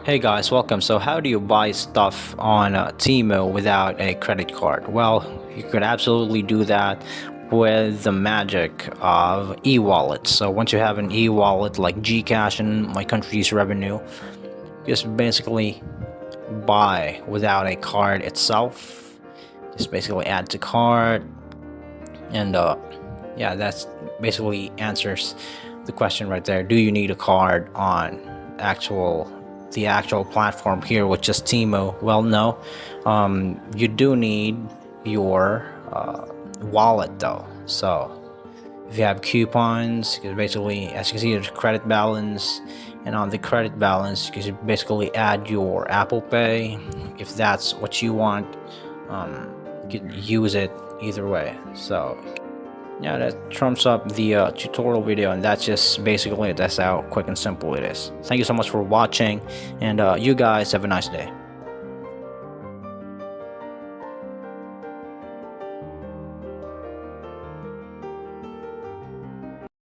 Hey guys, welcome. So, how do you buy stuff on Temu without a credit card? Well, you could absolutely do that with the magic of e-wallets. So, once you have an e-wallet like Gcash and My Country's Revenue, just basically buy without a card itself. Just basically add to cart, and yeah, that's basically answers the question right there. Do you need a card on actual the actual platform here with just Temu? Well, no. You do need your wallet though. So if you have coupons, you can basically, as you can see, there's credit balance, and on the credit balance, you can basically add your Apple Pay if that's what you want. You can use it either way. So yeah, that trumps up the tutorial video, and that's just basically it. That's how quick and simple it is. Thank you so much for watching, and you guys have a nice day.